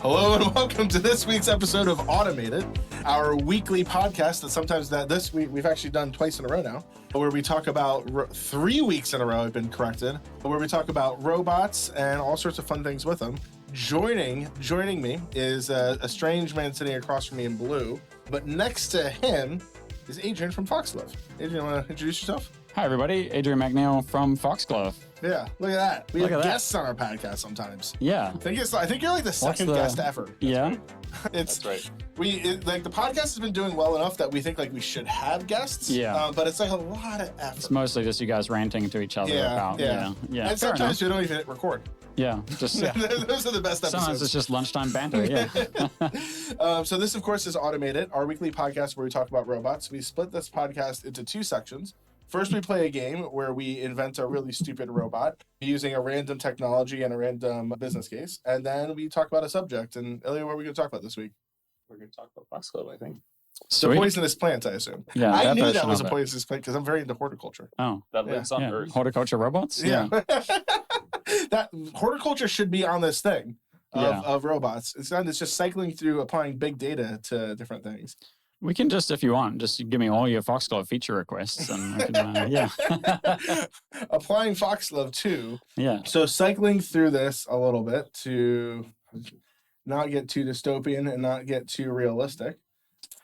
Hello and welcome to this week's episode of Automated, our weekly podcast that sometimes this week we've actually done twice in a row now, where we talk about 3 weeks in a row, I've been corrected, where we talk about robots and all sorts of fun things with them. Joining me is a strange man sitting across from me in blue, but next to him is Adrian from Foxglove. Adrian, want to introduce yourself? Hi, everybody. Adrian Macneil from Foxglove. Yeah, look at that. We have guests on our podcast sometimes. Yeah. I think you're like the second guest ever. Yeah. That's right. The podcast has been doing well enough that we think like we should have guests. Yeah. But it's like a lot of effort. It's mostly just you guys ranting to each other about. Yeah. And sometimes we don't even hit record. Yeah. Just those are the best episodes. Sometimes it's just lunchtime banter. Yeah. So this, of course, is Automated, our weekly podcast where we talk about robots. We split this podcast into two sections. First, we play a game where we invent a really stupid robot using a random technology and a random business case. And then we talk about a subject. And Elliot, what are we going to talk about this week? We're going to talk about Foxglove, I think. The poisonous plants, I assume. Yeah, I knew that was a poisonous plant because I'm very into horticulture. Oh. That lives on Earth. Horticulture robots? Yeah. That horticulture should be on this thing of robots. It's just cycling through applying big data to different things. We can just, if you want, just give me all your Foxglove feature requests and we can, Applying Foxglove too. Yeah. So cycling through this a little bit to not get too dystopian and not get too realistic.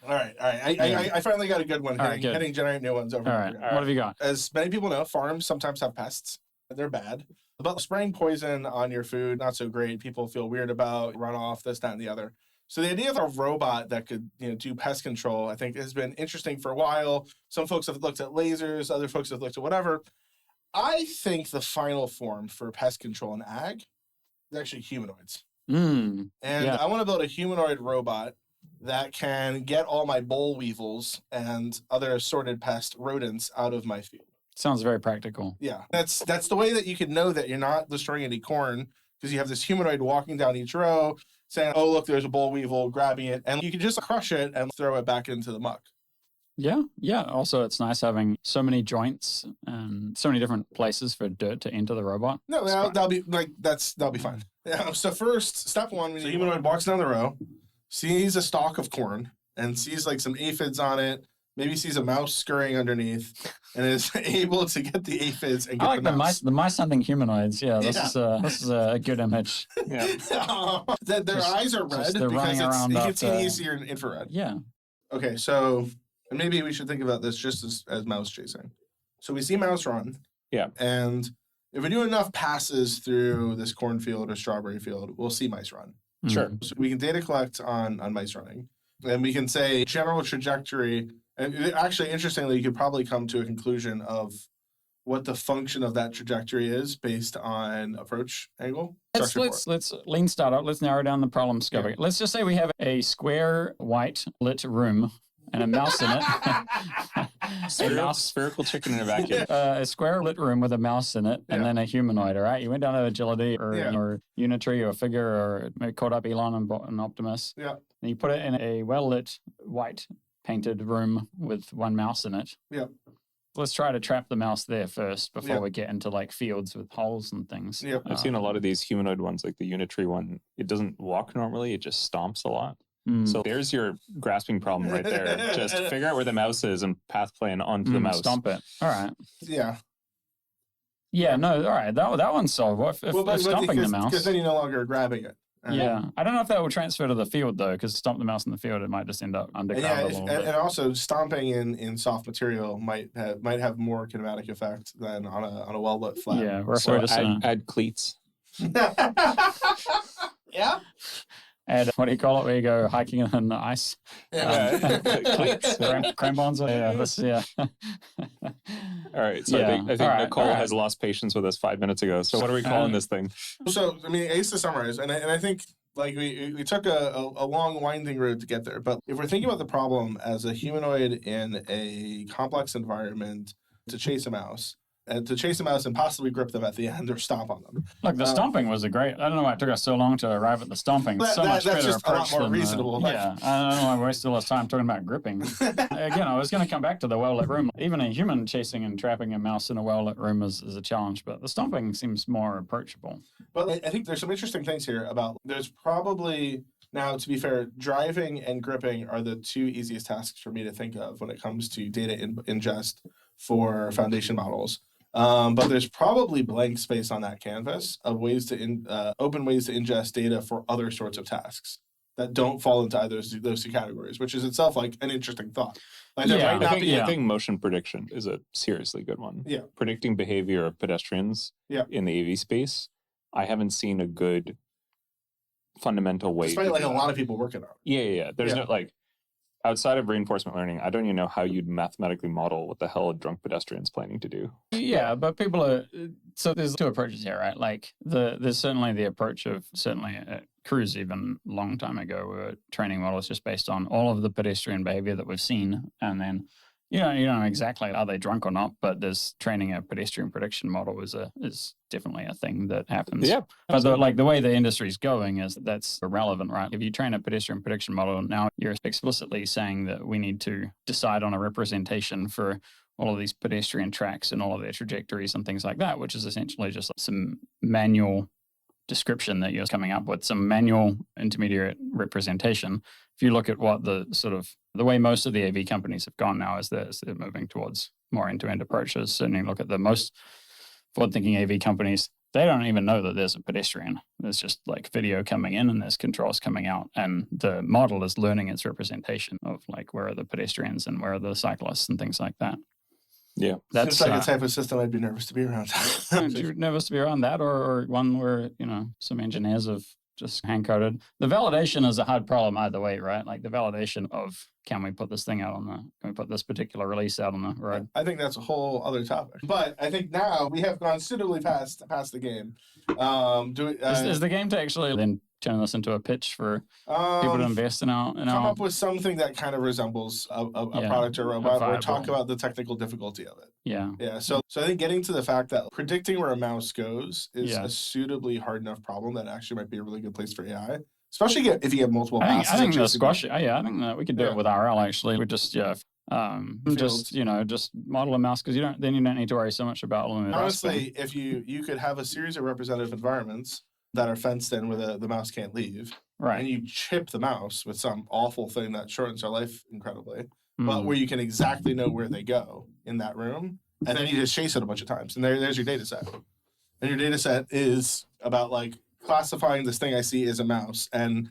All right. I finally got a good one. Heading generate new ones over. All right. What have you got? As many people know, farms sometimes have pests. They're bad. But spraying poison on your food, not so great. People feel weird about runoff, this, that, and the other. So the idea of a robot that could, do pest control, I think, has been interesting for a while. Some folks have looked at lasers, other folks have looked at whatever. I think the final form for pest control in ag is actually humanoids. And I want to build a humanoid robot that can get all my boll weevils and other assorted pest rodents out of my field. Sounds very practical. Yeah, that's the way that you can know that you're not destroying any corn, because you have this humanoid walking down each row saying, oh, look, there's a boll weevil, grabbing it, and you can just crush it and throw it back into the muck. Yeah. Also, it's nice having so many joints and so many different places for dirt to enter the robot. No, that'll be fine. Yeah. So first, step one, the humanoid walks down the row, sees a stalk of corn, and sees like some aphids on it. Maybe sees a mouse scurrying underneath, and is able to get the aphids and get the mouse. The mice hunting humanoids. Yeah, this is a good image. Yeah. Their eyes are red because you can see easier in infrared. Yeah. Okay, so maybe we should think about this just as mouse chasing. So we see mouse run. Yeah. And if we do enough passes through this cornfield or strawberry field, we'll see mice run. Sure. So we can data collect on mice running, and we can say general trajectory. And actually, interestingly, you could probably come to a conclusion of what the function of that trajectory is based on approach angle. Let's lean startup. Let's narrow down the problem scope. Yeah. Let's just say we have a square white lit room and a mouse in it. Spherical chicken in a vacuum. A square lit room with a mouse in it, and then a humanoid. All right, you went down to Agility or Unitree or Figure or maybe called up Elon and Optimus. Yeah. And you put it in a well lit white painted room with one mouse in it. Yeah. Let's try to trap the mouse there first before we get into like fields with holes and things. Yeah. I've seen a lot of these humanoid ones, like the Unitree one. It doesn't walk normally, it just stomps a lot. So there's your grasping problem right there. Just figure out where the mouse is and path plane onto the mouse. Stomp it. All right. Yeah. Yeah, no, all right. That one's solved. If stomping the mouse. Because then you're no longer grabbing it. Yeah, I don't know if that will transfer to the field though, because stomp the mouse in the field, it might just end up undercover a little bit. And also stomping in soft material might have more kinematic effect than on a well lit flat. Yeah, we're so just add cleats. Yeah. And what do you call it? Where you go hiking in the ice? Yeah. Cleats. Crampons. Yeah. All right. So I think Nicole has lost patience with us 5 minutes ago. So what are we calling this thing? So I mean, to summarize, and I think like we took a long winding road to get there. But if we're thinking about the problem as a humanoid in a complex environment to chase a mouse, and to chase a mouse and possibly grip them at the end or stomp on them. Look, the stomping was a great. I don't know why it took us so long to arrive at the stomping. So much That's better just a lot approach more than reasonable. yeah, I don't know why we wasted all this time talking about gripping. Again, I was going to come back to the well-lit room. Even a human chasing and trapping a mouse in a well-lit room is a challenge, but the stomping seems more approachable. But I think there's some interesting things here about. There's probably. Now, to be fair, driving and gripping are the two easiest tasks for me to think of when it comes to data ingest for foundation models. But there's probably blank space on that canvas of ways to open ways to ingest data for other sorts of tasks that don't fall into either of those two categories, which is itself like an interesting thought. Like there might not be. I think motion prediction is a seriously good one. Yeah. Predicting behavior of pedestrians in the AV space. I haven't seen a good fundamental way. Despite like a lot of people working on it. Yeah. There's no like outside of reinforcement learning, I don't even know how you'd mathematically model what the hell a drunk pedestrian's planning to do. Yeah, but people are so there's two approaches here, right? Like there's certainly the approach of at Cruise even a long time ago were training models just based on all of the pedestrian behavior that we've seen, and then you don't know exactly are they drunk or not, but there's training a pedestrian prediction model is definitely a thing that happens. Yeah. But the way the industry's going is that's irrelevant, right? If you train a pedestrian prediction model, now you're explicitly saying that we need to decide on a representation for all of these pedestrian tracks and all of their trajectories and things like that, which is essentially just some manual description that you're coming up with, some manual intermediate representation. If you look at what the way most of the AV companies have gone now is they're moving towards more end-to-end approaches. Certainly look at the most forward-thinking AV companies, they don't even know that there's a pedestrian. There's just like video coming in and there's controls coming out. And the model is learning its representation of like where are the pedestrians and where are the cyclists and things like that. Yeah. That's like a type of system I'd be nervous to be around. You're nervous to be around that or one where, some engineers have just hand-coded. The validation is a hard problem either way, right? Like the validation of can we put this particular release out on the road? I think that's a whole other topic. But I think now we have gone suitably past the game. Is the game to actually then turn this into a pitch for people to invest in our come up with something that kind of resembles a product or a robot or talk about the technical difficulty of it. Yeah. So I think getting to the fact that predicting where a mouse goes is a suitably hard enough problem that actually might be a really good place for AI. Especially if you have multiple passes. I think the squash. I think that we could do it with RL. Actually, we just just model a mouse because you don't need to worry so much about. Honestly, if you could have a series of representative environments that are fenced in where the mouse can't leave, right? And you chip the mouse with some awful thing that shortens their life incredibly, but where you can exactly know where they go in that room, and then you just chase it a bunch of times, and there's your data set. And your data set is about like classifying this thing I see as a mouse, and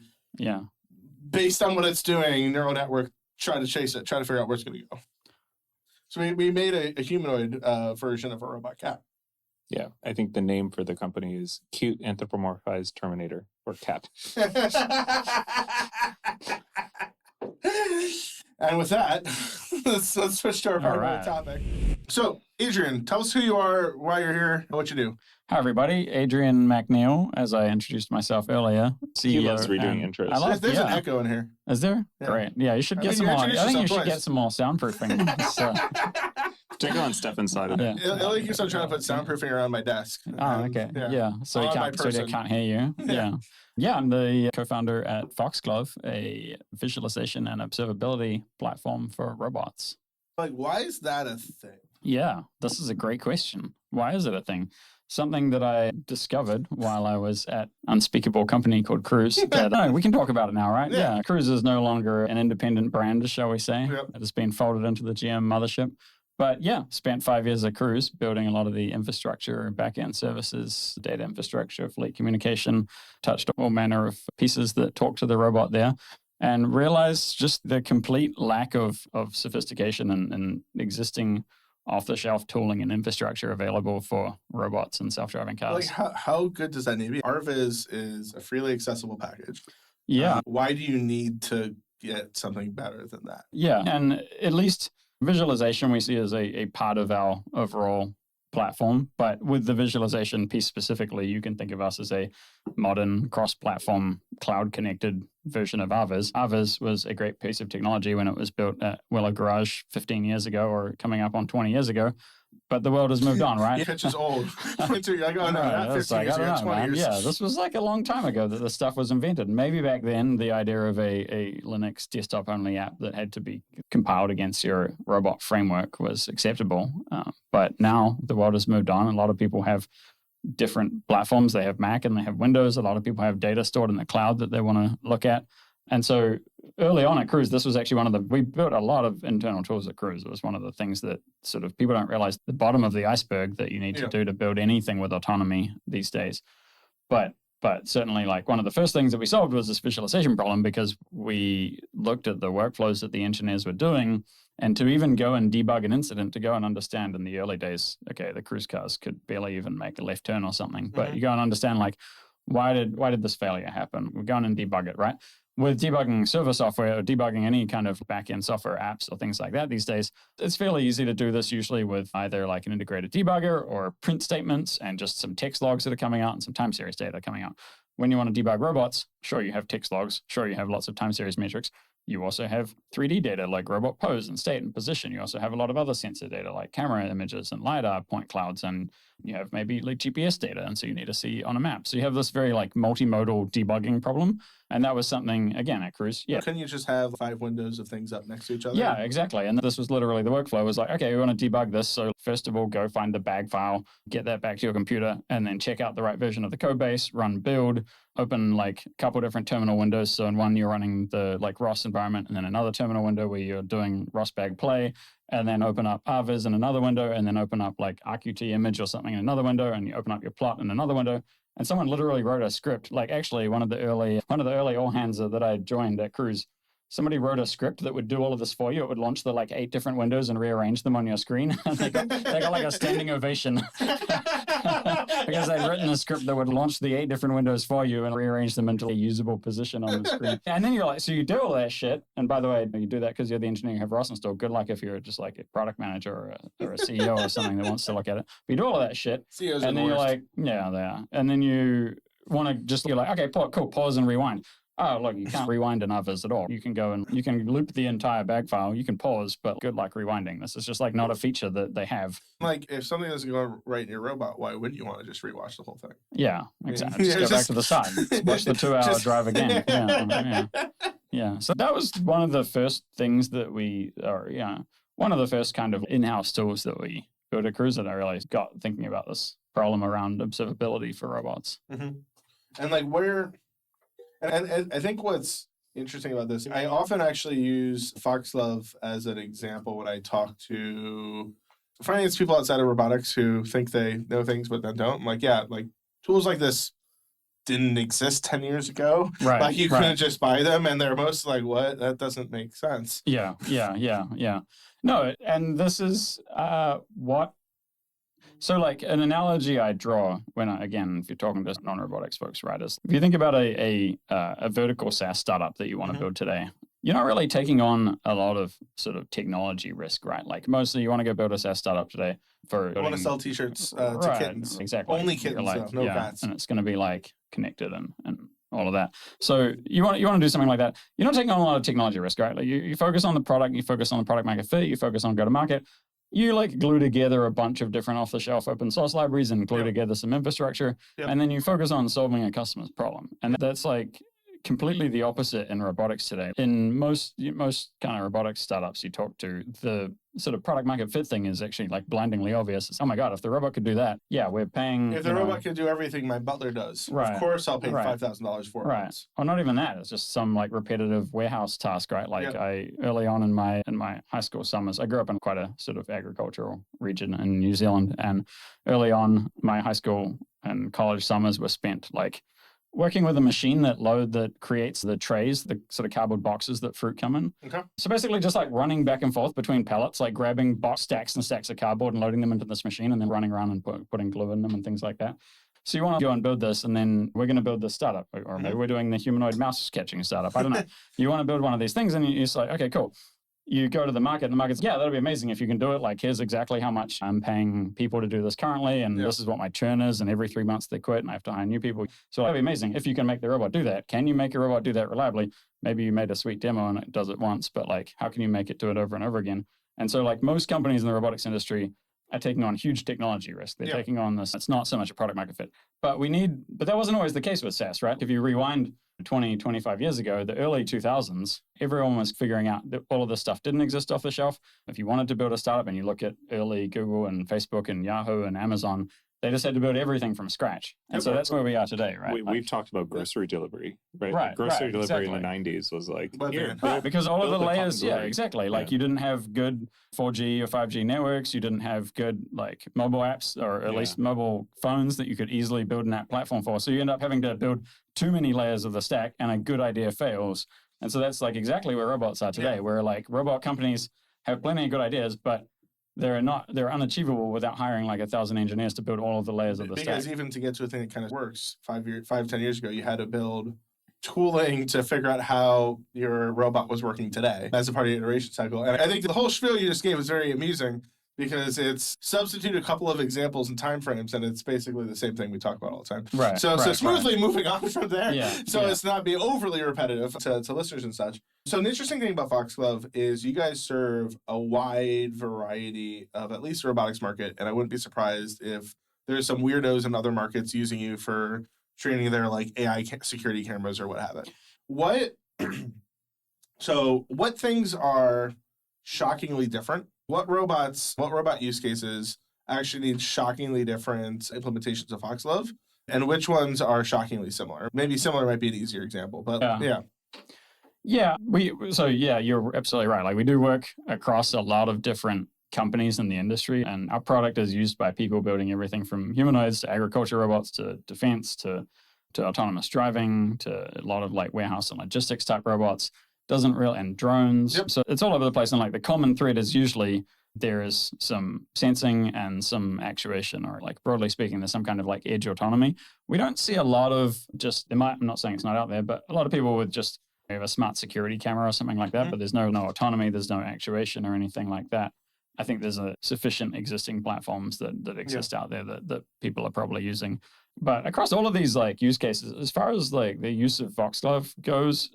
based on what it's doing, neural network try to chase it, try to figure out where it's going to go. So we made a humanoid version of a robot cat. Yeah, I think the name for the company is Cute Anthropomorphized Terminator or Cat. And with that, let's switch to our primary topic. So, Adrian, tell us who you are, why you're here, and what you do. Hi, everybody. Adrian Macneil, as I introduced myself earlier. He loves redoing intros. There's an echo in here. Is there? Yeah. Great. Yeah, you should get some more. I think you should get some more soundproofing. Check on Stefan's side of it. Illy keeps on trying to put soundproofing around my desk. Oh, okay. Yeah. So they can't hear you. Yeah, I'm the co-founder at Foxglove, a visualization and observability platform for robots. Like, why is that a thing? Yeah, this is a great question. Why is it a thing? Something that I discovered while I was at unspeakable company called Cruise. We can talk about it now, right? Yeah. Cruise is no longer an independent brand, shall we say. Yep. It has been folded into the GM mothership. But spent 5 years at Cruise building a lot of the infrastructure, back-end services, data infrastructure, fleet communication, touched all manner of pieces that talk to the robot there, and realized just the complete lack of sophistication and existing off-the-shelf tooling and infrastructure available for robots and self-driving cars. Like, how good does that need to be? RViz is a freely accessible package. Yeah. Why do you need to get something better than that? Yeah, and at least visualization we see as a part of our overall platform, but with the visualization piece specifically, you can think of us as a modern cross-platform cloud-connected version of RViz. RViz was a great piece of technology when it was built at Willow Garage 15 years ago or coming up on 20 years ago, but the world has moved on, right? Pitch is old. You're like, oh no, not 15 years ago, 20 years. Yeah, this was like a long time ago that this stuff was invented. Maybe back then the idea of a Linux desktop-only app that had to be compiled against your robot framework was acceptable. But now the world has moved on. A lot of people have different platforms. They have Mac and they have Windows. A lot of people have data stored in the cloud that they want to look at. And so early on at Cruise, this was actually we built a lot of internal tools at Cruise. It was one of the things that sort of people don't realize, the bottom of the iceberg that you need to do to build anything with autonomy these days. But certainly, like, one of the first things that we solved was this visualization problem, because we looked at the workflows that the engineers were doing, and to even go and debug an incident, to go and understand in the early days, okay, the cruise cars could barely even make a left turn or something, but you go and understand, like, why did this failure happen? We're going and debug it, right? With debugging server software or debugging any kind of back-end software apps or things like that these days, it's fairly easy to do this usually with either like an integrated debugger or print statements and just some text logs that are coming out and some time series data coming out. When you want to debug robots, sure, you have text logs. Sure, you have lots of time series metrics. You also have 3D data like robot pose and state and position. You also have a lot of other sensor data like camera images and LiDAR point clouds, and you have maybe like GPS data, and so you need to see on a map. So you have this very like multimodal debugging problem, and that was something, again, at Cruise. Yeah. Couldn't you just have 5 windows of things up next to each other? Yeah, exactly. And this was literally the workflow. It was like, okay, we want to debug this. So first of all, go find the bag file, get that back to your computer, and then check out the right version of the code base, run build, open like a couple different terminal windows. So in one, you're running the like ROS environment, and then another terminal window where you're doing ROS bag play, and then open up RViz in another window, and then open up like RQT image or something in another window, and you open up your plot in another window. And someone literally wrote a script, like actually one of the early all hands that I joined at Cruise, somebody wrote a script that would do all of this for you. It would launch the like 8 different windows and rearrange them on your screen. And they got like a standing ovation because they'd written a script that would launch the 8 different windows for you and rearrange them into a usable position on the screen. And then you're like, so you do all that shit. And by the way, you do that because you're the engineer, you have ROS installed. Good luck if you're just like a product manager or a CEO or something that wants to look at it. But you do all of that shit. CEOs and then you're like, yeah, they are. And then you want to just, you're like, okay, cool, pause and rewind. Oh, look, you can't rewind in RViz at all. You can go and you can loop the entire bag file. You can pause, but good luck rewinding. This is just like not a feature that they have. Like, if something doesn't go right in your robot, why wouldn't you want to just rewatch the whole thing? Yeah, exactly. Just go back to the side. Watch the 2-hour drive again. Yeah. So that was one of the first things that one of the first kind of in-house tools that we built at Cruise that I really got thinking about this problem around observability for robots. Mm-hmm. And like And I think what's interesting about this, I often actually use Foxglove as an example when I talk to finance people outside of robotics who think they know things but then don't. I'm like, yeah, like tools like this didn't exist 10 years ago. Right. Like you couldn't just buy them, and they're most like, what? That doesn't make sense. Yeah. No, and this is what. So like an analogy I draw when if you're talking to non-robotics folks, right, is if you think about a vertical SaaS startup that you want to build today, you're not really taking on a lot of sort of technology risk, right? Like mostly you want to go build a SaaS startup today for I want to sell t-shirts to kittens. Exactly. Only kittens, like, no cats. And it's going to be like connected and all of that. So you want to do something like that. You're not taking on a lot of technology risk, right? Like you focus on the product, you focus on the product market fit, you focus on go-to-market. You like glue together a bunch of different off-the-shelf open source libraries and glue together some infrastructure, and then you focus on solving a customer's problem. And that's like completely the opposite in robotics today. In most kind of robotics startups you talk to, the sort of product market fit thing is actually like blindingly obvious. It's, oh my God, if the robot could do that, yeah, we're paying. If the robot could do everything my butler does, of course I'll pay $5,000 for it. Right. Or not even that. It's just some like repetitive warehouse task, right? Like I early on in my high school summers, I grew up in quite a sort of agricultural region in New Zealand, and early on my high school and college summers were spent like working with a machine that creates the trays, the sort of cardboard boxes that fruit come in. Okay. So basically just like running back and forth between pallets, like grabbing box stacks and stacks of cardboard and loading them into this machine and then running around and putting glue in them and things like that. So you want to go and build this, and then we're going to build this startup, or maybe we're doing the humanoid mouse catching startup. I don't know. You want to build one of these things, and you're just like, okay, cool. You go to the market, and the market's, yeah, that'll be amazing if you can do it. Like, here's exactly how much I'm paying people to do this currently, and this is what my churn is, and every 3 months they quit, and I have to hire new people. So that'll be amazing if you can make the robot do that. Can you make a robot do that reliably? Maybe you made a sweet demo and it does it once, but like, how can you make it do it over and over again? And so like most companies in the robotics industry, are taking on huge technology risk. They're Yeah. taking on this. It's not so much a product market fit. But that wasn't always the case with SaaS, right? If you rewind 20, 25 years ago, the early 2000s, everyone was figuring out that all of this stuff didn't exist off the shelf. If you wanted to build a startup and you look at early Google and Facebook and Yahoo and Amazon, they just had to build everything from scratch. And so that's where we are today, right? We've talked about grocery delivery, right? Right, Grocery right, delivery exactly. in the 90s was like, Right, because all of the layers, delivery. exactly. Like you didn't have good 4G or 5G networks. You didn't have good like mobile apps or at least mobile phones that you could easily build an app platform for. So you end up having to build too many layers of the stack and a good idea fails. And so that's like exactly where robots are today, where like robot companies have plenty of good ideas, but they're unachievable without hiring like 1,000 engineers to build all of the layers of the stack. Because even to get to a thing that kind of works, 10 years ago, you had to build tooling to figure out how your robot was working today as a part of the iteration cycle. And I think the whole spiel you just gave was very amusing because it's substitute a couple of examples and timeframes, and it's basically the same thing we talk about all the time. Right. So smoothly moving on from there. Yeah. It's not be overly repetitive to listeners and such. So an interesting thing about Foxglove is you guys serve a wide variety of at least the robotics market, and I wouldn't be surprised if there's some weirdos in other markets using you for training their like AI security cameras or what have it. What things are shockingly different? What robot use cases actually need shockingly different implementations of Foxglove? And which ones are shockingly similar? Maybe similar might be an easier example, but yeah. Yeah, you're absolutely right. Like we do work across a lot of different companies in the industry, and our product is used by people building everything from humanoids to agriculture robots to defense to autonomous driving to a lot of like warehouse and logistics type robots. And drones. Yep. So it's all over the place. And like the common thread is usually there is some sensing and some actuation, or like broadly speaking, there's some kind of like edge autonomy. We don't see a lot of I'm not saying it's not out there, but a lot of people with just have a smart security camera or something like that, but there's no autonomy, there's no actuation or anything like that. I think there's a sufficient existing platforms that exist out there that people are probably using. But across all of these like use cases, as far as like the use of Foxglove goes,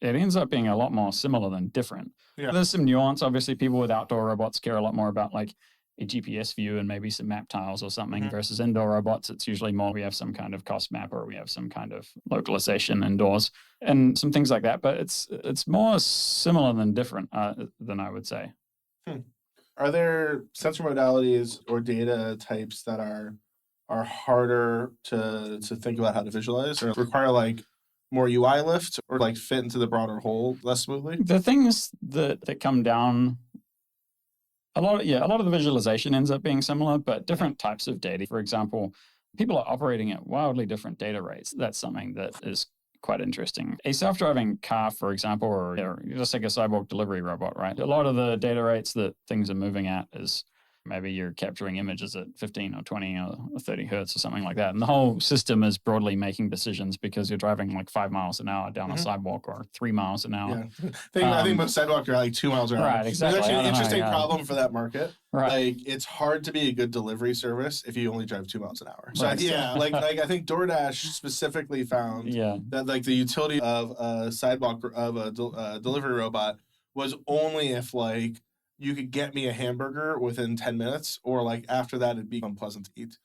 it ends up being a lot more similar than different. Yeah. There's some nuance. Obviously, people with outdoor robots care a lot more about like a GPS view and maybe some map tiles or something versus indoor robots. It's usually more we have some kind of cost map or we have some kind of localization indoors and some things like that. But it's more similar than different than I would say. Are there sensor modalities or data types that are harder to think about how to visualize or require like more UI lift or like fit into the broader whole less smoothly? The things that come down, a lot of the visualization ends up being similar, but different types of data. For example, people are operating at wildly different data rates. That's something that is quite interesting. A self-driving car, for example, or just like a cyborg delivery robot, right? A lot of the data rates that things are moving at is maybe you're capturing images at 15 or 20 or 30 hertz or something like that. And the whole system is broadly making decisions because you're driving like 5 miles an hour down a sidewalk or 3 miles an hour. Yeah. I think most sidewalks are like 2 miles an hour. Right, exactly. There's actually an interesting problem for that market. Right. Like it's hard to be a good delivery service if you only drive 2 miles an hour. So Right. like I think DoorDash specifically found that like the utility of a sidewalk of a delivery robot was only if like you could get me a hamburger within 10 minutes, or like after that, it'd be unpleasant to eat.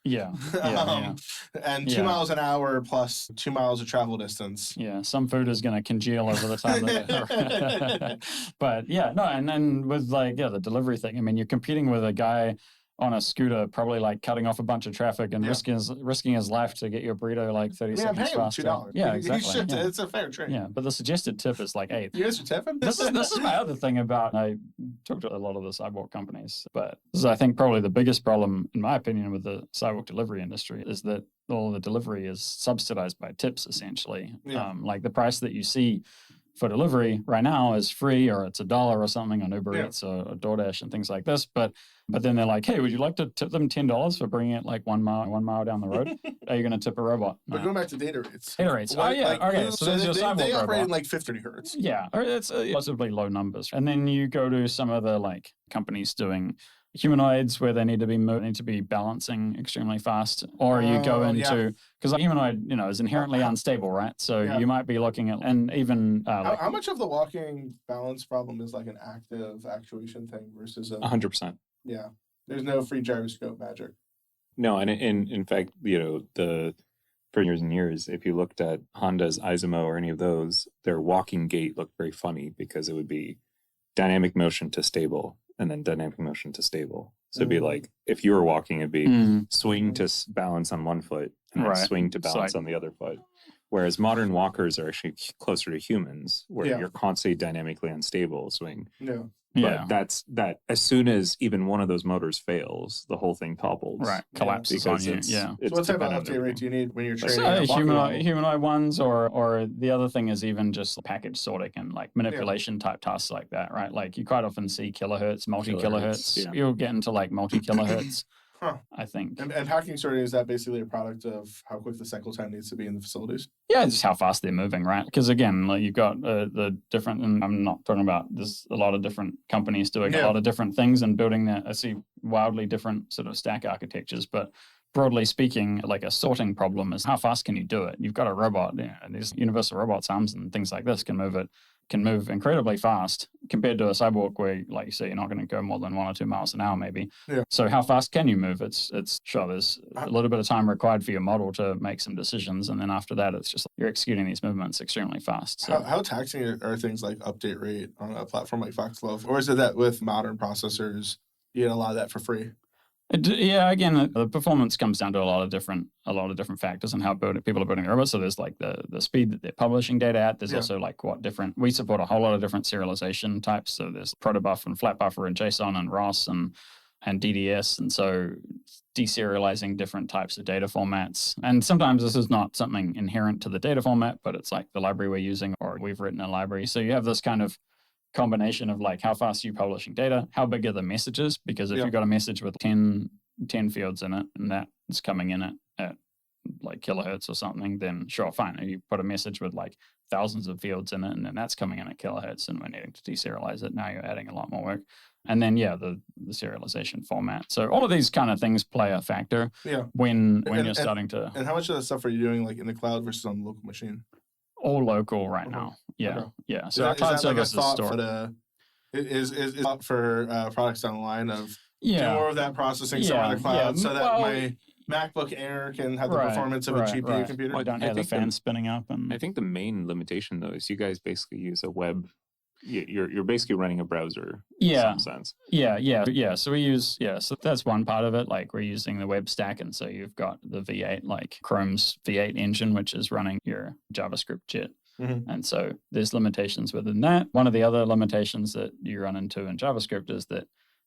And 2 miles an hour plus 2 miles of travel distance. Yeah, some food is going to congeal over the time. But and then with like, the delivery thing, I mean, you're competing with a guy on a scooter, probably like cutting off a bunch of traffic and risking his life to get your burrito like 30 seconds faster. $2. Yeah, exactly. It's a fair trade. Yeah, but the suggested tip is like 8. You guys are tipping? This is my other thing about, I talked to a lot of the sidewalk companies, but this is, I think, probably the biggest problem, in my opinion, with the sidewalk delivery industry is that all the delivery is subsidized by tips, essentially. Like the price that you see for delivery right now is free, or it's $1 or something on Uber Eats or DoorDash and things like this. But then they're like, hey, would you like to tip them $10 for bringing it like 1 mile down the road? Are you going to tip a robot? No. But going back to data rates. Okay. So there's your sidewalk they operate robot. in like 50 hertz. Yeah, or it's possibly low numbers. And then you go to some of the like companies doing humanoids where they need to be balancing extremely fast, or you go into, because a humanoid is inherently unstable, right? So you might be looking at, and even how much of the walking balance problem is like an active actuation thing versus 100%. Yeah. There's no free gyroscope magic. No, and in fact, for years and years, if you looked at Honda's Izumo or any of those, their walking gait looked very funny because it would be dynamic motion to stable and then dynamic motion to stable. So it'd be like, if you were walking, it'd be swing to balance on one foot and then swing to balance on the other foot. Whereas modern walkers are actually closer to humans, where you're constantly dynamically unstable swing. Yeah. But that's that. As soon as even one of those motors fails, the whole thing topples. Right, collapses on you. So what type of update rate do you need when you're training? So humanoid ones, or the other thing is even just package sorting and like manipulation type tasks like that, right? Like you quite often see kilohertz, multi-kilohertz. You'll get into like multi-kilohertz. I think. And packing sorting, is that basically a product of how quick the cycle time needs to be in the facilities? Yeah, just how fast they're moving, right? Because again, like you've got the different, and I'm not talking about, there's a lot of different companies doing a lot of different things and building that. I see wildly different sort of stack architectures, but broadly speaking, like a sorting problem is how fast can you do it? You've got a robot, these universal robots arms and things like this can move incredibly fast compared to a cyborg where, like you say, you're not going to go more than 1 or 2 miles an hour maybe. Yeah. So how fast can you move? It's sure there's a little bit of time required for your model to make some decisions, and then after that it's just you're executing these movements extremely fast. So. How taxing are things like update rate on a platform like Foxglove? Or is it that with modern processors you get a lot of that for free? Again, the performance comes down to a lot of different factors and how people are building the robots. So there's like the speed that they're publishing data at. There's also like we support a whole lot of different serialization types. So there's protobuf and flat buffer and JSON and ROS and DDS. And so deserializing different types of data formats. And sometimes this is not something inherent to the data format, but it's like the library we're using or we've written a library. So you have this kind of combination of like how fast are you publishing data, how big are the messages, because if you've got a message with 10 fields in it and that's coming in at like kilohertz or something, then sure, fine. You put a message with like thousands of fields in it and then that's coming in at kilohertz and we're needing to deserialize it. Now you're adding a lot more work. And then the serialization format. So all of these kind of things play a factor when you're starting to. And how much of that stuff are you doing like in the cloud versus on the local machine? All local right now. Yeah. So our cloud service is stored. Is thought for products down the line of do more of that processing somewhere in the cloud so that my MacBook Air can have the performance of a GPU computer? I don't have the fan spinning up. And I think the main limitation though is you guys basically use a web. You're basically running a browser in some sense. Yeah. So we use, so that's one part of it. Like we're using the web stack. And so you've got the V8, like Chrome's V8 engine, which is running your JavaScript JIT. Mm-hmm. And so there's limitations within that. One of the other limitations that you run into in JavaScript is that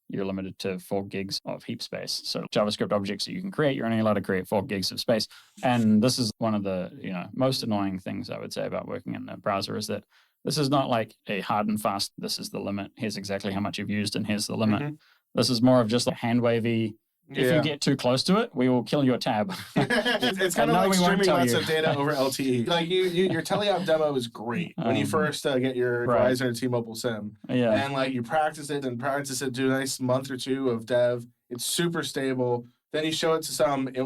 you're limited to 4 gigs of heap space. So JavaScript objects that you can create, you're only allowed to create 4 gigs of space. And this is one of the most annoying things I would say about working in the browser is that this is not like a hard and fast, this is the limit, here's exactly how much you've used, and here's the limit. Mm-hmm. This is more of just a hand wavy, if you get too close to it, we will kill your tab. It's kind of like streaming lots of data over LTE. Like your teleop demo is great when you first get your Verizon or T-Mobile SIM. Yeah. And like you practice it, do a nice month or 2 of dev. It's super stable. Then you show it to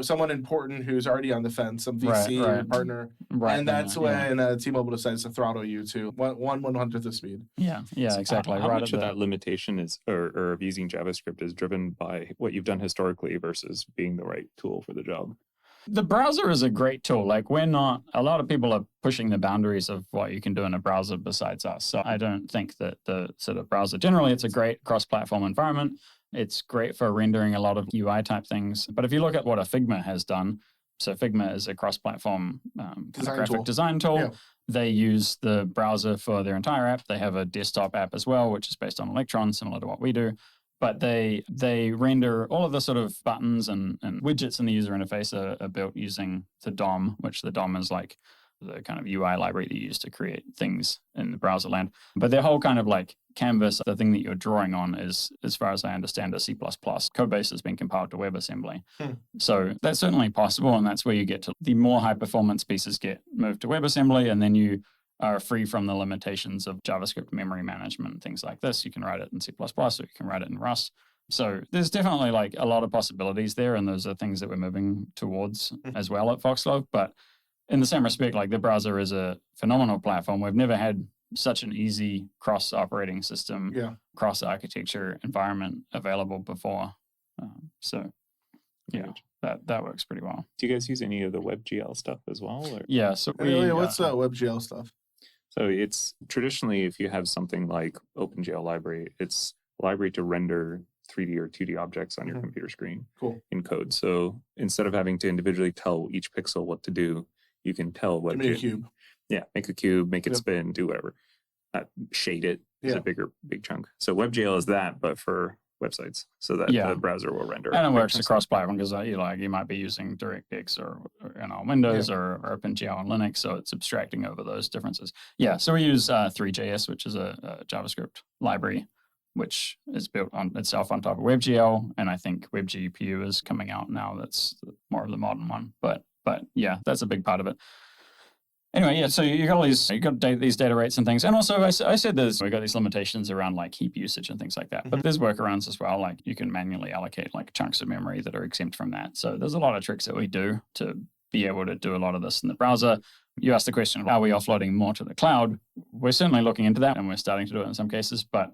someone important who's already on the fence, some VC or partner, and that's when T-Mobile decides to throttle you to 1/100th of speed. Yeah, exactly. How much of that limitation is, or of using JavaScript, is driven by what you've done historically versus being the right tool for the job? The browser is a great tool. Like a lot of people are pushing the boundaries of what you can do in a browser besides us. So I don't think that the sort of browser, generally it's a great cross-platform environment. It's great for rendering a lot of UI type things. But if you look at what a Figma has done, so Figma is a cross-platform graphic design tool. Yeah. They use the browser for their entire app. They have a desktop app as well, which is based on Electron, similar to what we do. But they render all of the sort of buttons and widgets in the user interface are built using the DOM, which the DOM is like the kind of UI library that you use to create things in the browser land. But their whole kind of like canvas, the thing that you're drawing on is, as far as I understand, a C++. Codebase has been compiled to WebAssembly. So that's certainly possible, and that's where you get to the more high-performance pieces get moved to WebAssembly, and then you are free from the limitations of JavaScript memory management and things like this. You can write it in C++, or you can write it in Rust. So there's definitely like a lot of possibilities there, and those are things that we're moving towards as well at Foxglove. But in the same respect, like the browser is a phenomenal platform. We've never had such an easy cross-operating system, cross-architecture environment available before. So yeah, that works pretty well. Do you guys use any of the WebGL stuff as well? Or? Yeah. So What's that WebGL stuff? So it's traditionally, if you have something like OpenGL library, it's a library to render 3D or 2D objects on your computer screen in code. So instead of having to individually tell each pixel what to do, you can tell WebGL. Make a cube. Yeah, make a cube, make it spin, do whatever. Shade it is a big chunk. So WebGL is that, but for websites, so that the browser will render. And it works across platform because you might be using DirectX or Windows or OpenGL on Linux, so it's abstracting over those differences. Yeah, so we use 3JS, which is a JavaScript library, which is built on itself on top of WebGL, and I think WebGPU is coming out now. That's more of the modern one, but yeah, that's a big part of it. Anyway, yeah, so you got these data rates and things. And also I said we got these limitations around like heap usage and things like that. But there's workarounds as well. Like you can manually allocate like chunks of memory that are exempt from that. So there's a lot of tricks that we do to be able to do a lot of this in the browser. You asked the question, are we offloading more to the cloud? We're certainly looking into that and we're starting to do it in some cases, but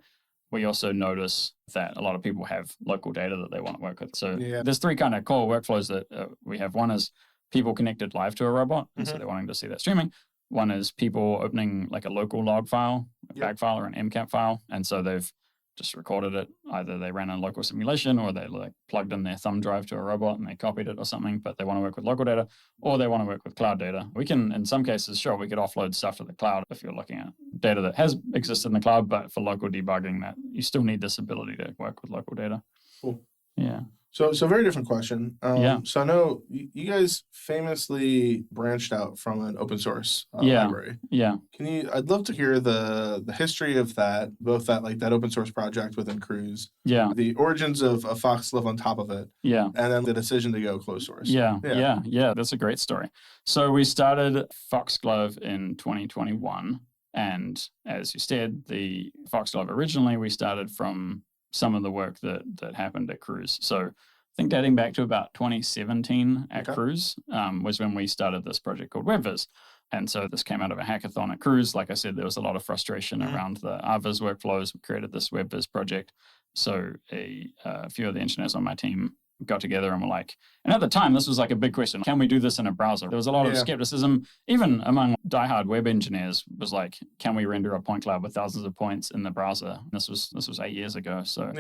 we also notice that a lot of people have local data that they want to work with. So there's three kind of core workflows that we have. One is people connected live to a robot, and so they're wanting to see that streaming. One is people opening like a local log file, a bag file, or an MCAP file, and so they've just recorded it. Either they ran a local simulation, or they like plugged in their thumb drive to a robot and they copied it or something, but they want to work with local data, or they want to work with cloud data. We can, in some cases, sure, we could offload stuff to the cloud if you're looking at data that has existed in the cloud, but for local debugging, that you still need this ability to work with local data. Cool. Yeah. So very different question. So I know you guys famously branched out from an open source library. Yeah. I'd love to hear the history of that, both that open source project within Cruise. Yeah. The origins of Foxglove on top of it. Yeah. And then the decision to go closed source. Yeah. That's a great story. So we started Foxglove in 2021. And as you said, the Foxglove originally, we started from some of the work that happened at Cruise. So I think dating back to about 2017 at Cruise was when we started this project called WebViz. And so this came out of a hackathon at Cruise. Like I said, there was a lot of frustration around the RViz workflows. We created this WebViz project. So a few of the engineers on my team got together and were like, and at the time, this was like a big question. Can we do this in a browser? There was a lot of skepticism, even among diehard web engineers, was like, can we render a point cloud with thousands of points in the browser? This was 8 years ago. So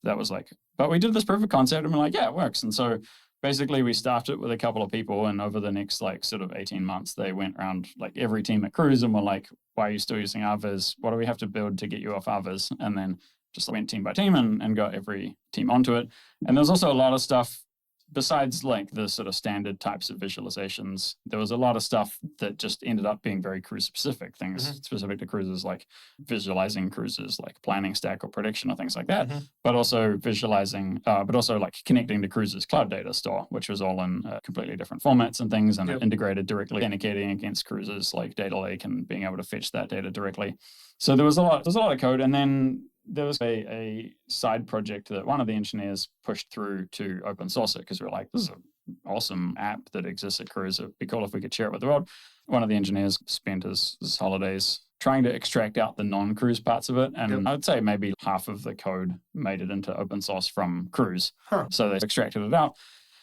that was like, but we did this proof of concept and we're like, yeah, it works. And so basically we staffed it with a couple of people, and over the next like sort of 18 months, they went around like every team at Cruise and were like, why are you still using RViz? What do we have to build to get you off RViz? And then just went team by team and got every team onto it. And there's also a lot of stuff besides like the sort of standard types of visualizations. There was a lot of stuff that just ended up being very Cruise specific, things specific to cruises, like visualizing cruises, like planning stack or prediction or things like that, but also visualizing, but also like connecting to Cruise's cloud data store, which was all in completely different formats and things, and it integrated directly, authenticating against Cruise's like data lake and being able to fetch that data directly. So there was a lot of code. And then there was a side project that one of the engineers pushed through to open source it, because we were like, this is an awesome app that exists at Cruise. It'd be cool if we could share it with the world. One of the engineers spent his holidays trying to extract out the non-Cruise parts of it. And I would say maybe half of the code made it into open source from Cruise. So they extracted it out.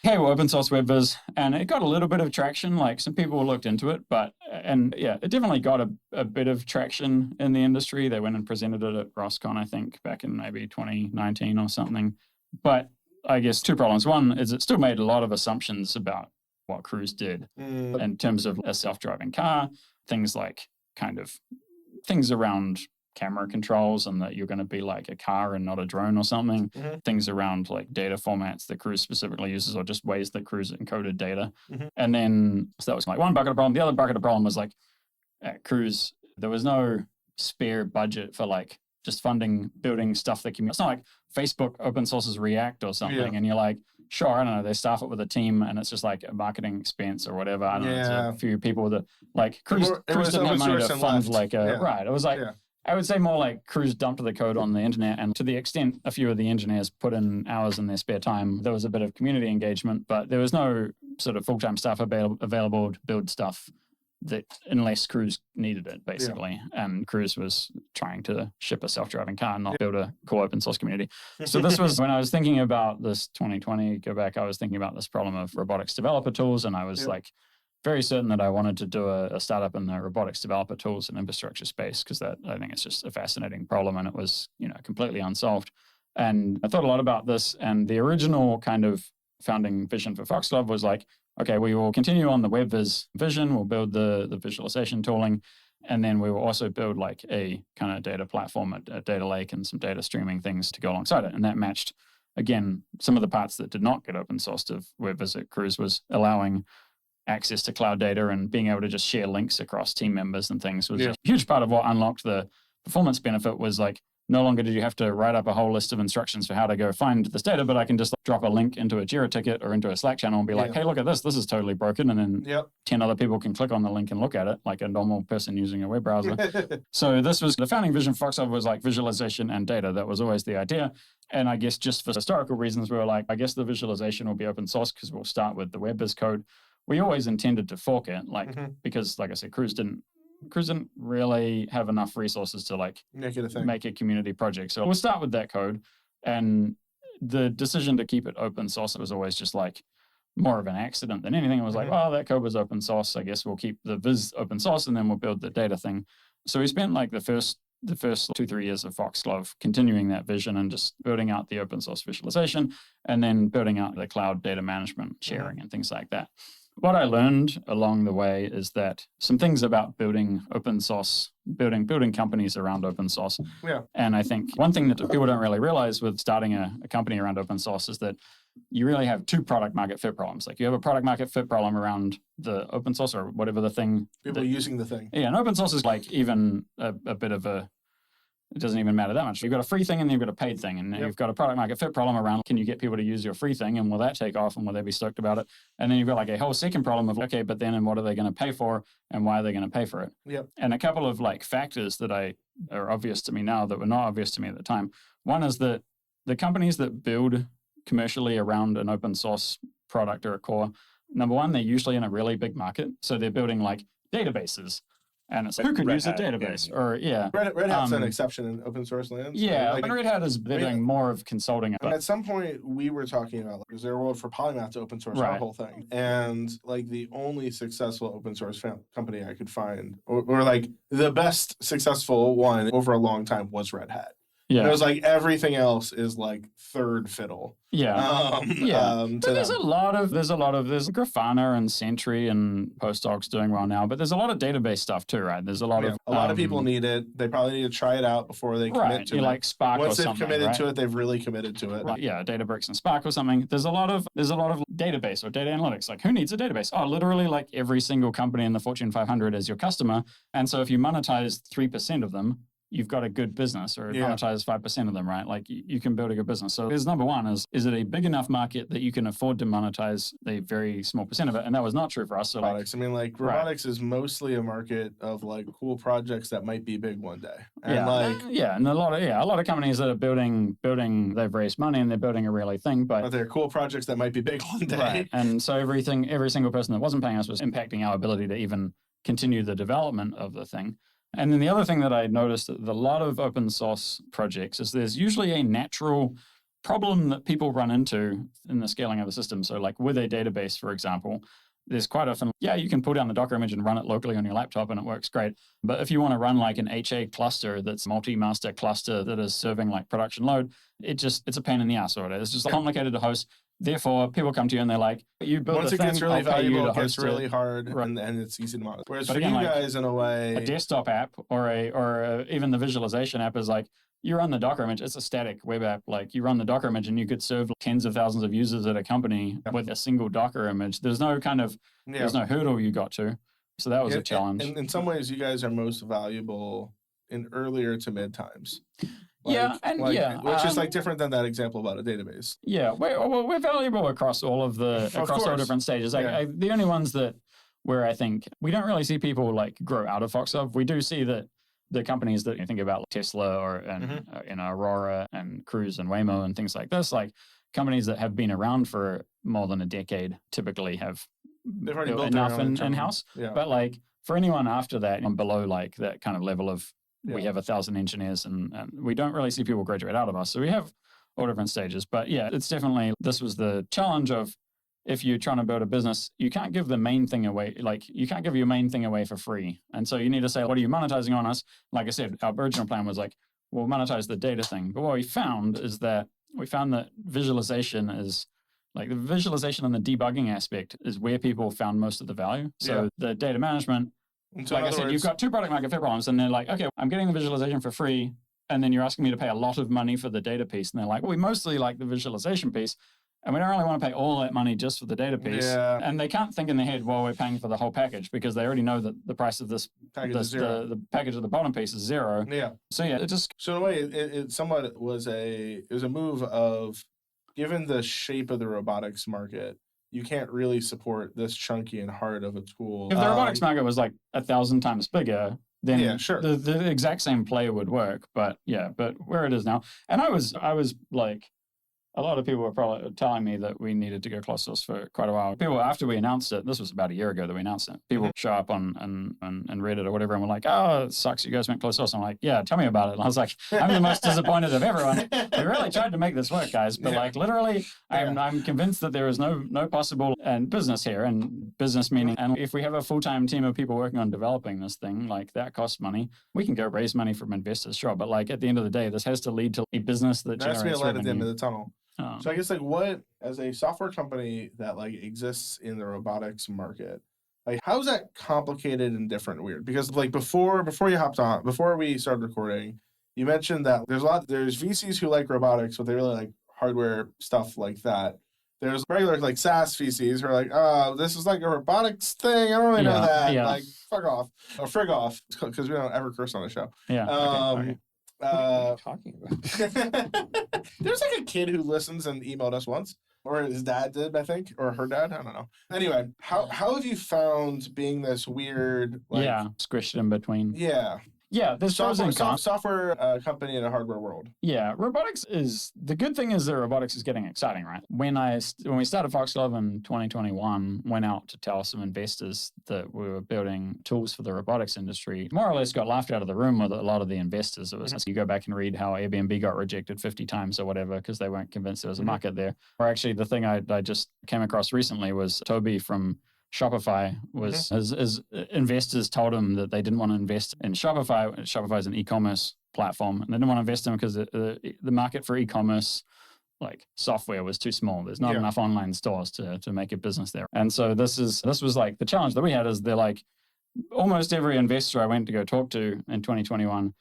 Okay, well, open source WebViz, and it got a little bit of traction. Like some people looked into it, it definitely got a bit of traction in the industry. They went and presented it at ROSCON, I think, back in maybe 2019 or something. But I guess two problems. One is it still made a lot of assumptions about what Cruise did in terms of a self-driving car, things like kind of things around camera controls and that you're going to be like a car and not a drone or something, things around like data formats that Cruise specifically uses, or just ways that Cruise encoded data. And then, so that was like one bucket of problem. The other bucket of problem was like at Cruise, there was no spare budget for like just funding, building stuff that can, it's not like Facebook open sources React or something. And you're like, sure, I don't know, they staff it with a team and it's just like a marketing expense or whatever. I don't know, it's a few people that like Cruise didn't have money to fund like right. It was like, I would say more like Cruise dumped the code on the internet, and to the extent a few of the engineers put in hours in their spare time, there was a bit of community engagement, but there was no sort of full-time staff available to build stuff that unless Cruise needed it, basically. And Cruise was trying to ship a self-driving car and not build a core open source community. So this was when I was thinking about this 2020, go back, I was thinking about this problem of robotics developer tools. And I was like very certain that I wanted to do a startup in the robotics developer tools and infrastructure space, because that I think it's just a fascinating problem and it was, completely unsolved. And I thought a lot about this, and the original kind of founding vision for Foxglove was like, okay, we will continue on the WebViz vision, we'll build the visualization tooling, and then we will also build like a kind of data platform, a data lake and some data streaming things to go alongside it. And that matched, again, some of the parts that did not get open sourced of WebViz at Cruise was allowing access to cloud data and being able to just share links across team members and things was a huge part of what unlocked the performance benefit. Was like, no longer did you have to write up a whole list of instructions for how to go find this data, but I can just drop a link into a Jira ticket or into a Slack channel and be like, hey, look at this. This is totally broken. And then 10 other people can click on the link and look at it like a normal person using a web browser. So this was the founding vision for Foxglove, was like visualization and data. That was always the idea. And I guess just for historical reasons, we were like, I guess the visualization will be open source because we'll start with the WebViz code. We always intended to fork it, because like I said, Cruise didn't really have enough resources to like make a community project. So we'll start with that code. And the decision to keep it open source, it was always just like more of an accident than anything. It was like, that code was open source. I guess we'll keep the viz open source and then we'll build the data thing. So we spent like the first 2-3 years of Foxglove continuing that vision and just building out the open source visualization and then building out the cloud data management, sharing and things like that. What I learned along the way is that some things about building open source, building companies around open source. Yeah. And I think one thing that people don't really realize with starting a company around open source is that you really have two product market fit problems. Like you have a product market fit problem around the open source or whatever the thing. People using the thing. Yeah, and open source is like even a bit of a, it doesn't even matter that much. You've got a free thing and then you've got a paid thing. And you've got a product market fit problem around, can you get people to use your free thing? And will that take off? And will they be stoked about it? And then you've got like a whole second problem of, okay, but then and what are they going to pay for? And why are they going to pay for it? Yep. And a couple of like factors that are obvious to me now that were not obvious to me at the time. One is that the companies that build commercially around an open source product or a core, number one, they're usually in a really big market. So they're building like databases. And it's like, who could use a database? Or Red Hat's an exception in open source lands. Yeah, and Red Hat is doing more of consulting. And at some point, we were talking about, is there a world for Polymath to open source our whole thing? And like the only successful open source company I could find, or like the best successful one over a long time was Red Hat. Yeah. And it was like everything else is like third fiddle. Yeah. But there's Grafana and Sentry and Postdocs doing well now, but there's a lot of database stuff too, right? There's a lot of people need it. They probably need to try it out before they commit to it. Like Spark Once or they've committed to it, they've really committed to it. Right. Yeah, Databricks and Spark or something. There's a lot of database or data analytics. Like who needs a database? Oh, literally like every single company in the Fortune 500 is your customer. And so if you monetize 3% of them, you've got a good business, or monetize 5% of them, right? Like you can build a good business. So there's number one is it a big enough market that you can afford to monetize a very small percent of it? And that was not true for us. So robotics. Robotics is mostly a market of like cool projects that might be big one day. And and a lot of companies that are building, they've raised money and they're building a really thing, but they're cool projects that might be big one day. Right. And so every single person that wasn't paying us was impacting our ability to even continue the development of the thing. And then the other thing that I noticed with a lot of open source projects is there's usually a natural problem that people run into in the scaling of the system. So like with a database, for example, there's quite often, you can pull down the Docker image and run it locally on your laptop and it works great. But if you want to run like an HA cluster that's multi-master cluster that is serving like production load, it's a pain in the ass order. It's just complicated to host. Therefore, people come to you and they're like, you build once a it thing, gets really valuable, it gets really it. hard, right. and it's easy to monitor. Whereas for you guys, in a way, a desktop app or even the visualization app is like, you run the Docker image, it's a static web app. Like you run the Docker image and you could serve tens of thousands of users at a company with a single Docker image. There's no there's no hurdle you got to. So that was a challenge. And in some ways, you guys are most valuable in earlier to mid times. Which is like different than that example about a database. Yeah, we're valuable across all of all different stages. The only ones where I think we don't really see people like grow out of Foxglove. We do see that the companies that you think about, like Tesla or Aurora and Cruise and Waymo and things like this, like companies that have been around for more than a decade, typically have they've already built enough in-house. Yeah. But like for anyone after that and below like that kind of level of we have 1,000 engineers and we don't really see people graduate out of us. So we have all different stages. But yeah, it's definitely, this was the challenge of if you're trying to build a business, you can't give the main thing away. Like you can't give your main thing away for free. And so you need to say, what are you monetizing on us? Like I said, our original plan was like, we'll monetize the data thing. But what we found that visualization is like the visualization and the debugging aspect is where people found most of the value. So the data management, so like I said, you've got two product market fit problems and they're like, okay, I'm getting the visualization for free. And then you're asking me to pay a lot of money for the data piece. And they're like, well, we mostly like the visualization piece. And we don't really want to pay all that money just for the data piece. Yeah. And they can't think in their head, well, we're paying for the whole package because they already know that the price of this package is zero. The package of the bottom piece is zero. Yeah. So yeah, it just... So in a way, it somewhat was a move of, given the shape of the robotics market, you can't really support this chunky and hard of a tool. If the robotics market was like 1,000 times bigger, then the exact same play would work. But where it is now, and I was like, a lot of people were probably telling me that we needed to go closed source for quite a while. People, after we announced it, this was about a year ago that we announced it, people show up on Reddit or whatever and were like, oh, it sucks you guys went closed source. I'm like, yeah, tell me about it. And I was like, I'm the most disappointed of everyone. We really tried to make this work, guys. But like literally, I'm convinced that there is no possible business here, and business meaning. And if we have a full-time team of people working on developing this thing, like that costs money. We can go raise money from investors, sure. But like at the end of the day, this has to lead to a business that generates revenue. There has to be a light at the end of the tunnel. So I guess like what, as a software company that like exists in the robotics market, like how is that complicated and different and weird? Because like before we started recording, you mentioned that there's VCs who like robotics, but they really like hardware stuff like that. There's regular like SaaS VCs who are like, oh, this is like a robotics thing. I don't really know that. Yeah. Like fuck off or frig off, because we don't ever curse on the show. Yeah. Okay. What are you talking about? There's like a kid who listens and emailed us once, or his dad did, I think, or her dad. I don't know. Anyway, how have you found being this weird, like, squished in between? Yeah, there's software company in a hardware world. Yeah, robotics is, the good thing is that robotics is getting exciting, right? When we started Foxglove in 2021, went out to tell some investors that we were building tools for the robotics industry, more or less got laughed out of the room with a lot of the investors. It was, you go back and read how Airbnb got rejected 50 times or whatever because they weren't convinced there was a market there. Or actually the thing I just came across recently was Toby from Shopify was his investors told him that they didn't want to invest in Shopify. Shopify is an e-commerce platform, and they didn't want to invest in it because the market for e-commerce like software was too small. There's not enough online stores to make a business there. And so this was like the challenge that we had is they're like almost every investor I went to go talk to in 2021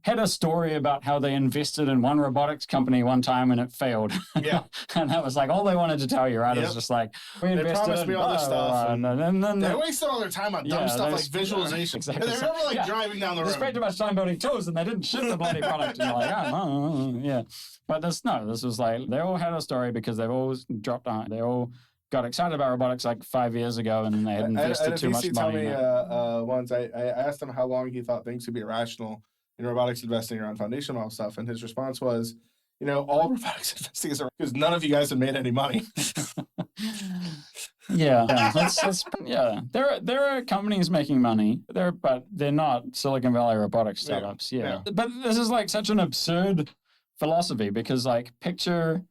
had a story about how they invested in one robotics company one time and it failed. Yeah. And that was like all they wanted to tell you, right? It was just like, we invested promised in me all this stuff. And then they wasted all their time on dumb stuff like visualization. Exactly. They remember like driving down the road. They spent too much time building tools and they didn't ship the bloody product. And you're like, yeah. But this was like, they all had a story because they've always dropped on. They all got excited about robotics like 5 years ago and they had invested too much money. Once I asked him how long he thought things would be irrational in robotics investing around foundation model stuff, and his response was, all robotics investing is because none of you guys have made any money. Yeah. There are companies making money there, but they're not Silicon Valley robotics startups. Yeah. But this is like such an absurd philosophy because like picture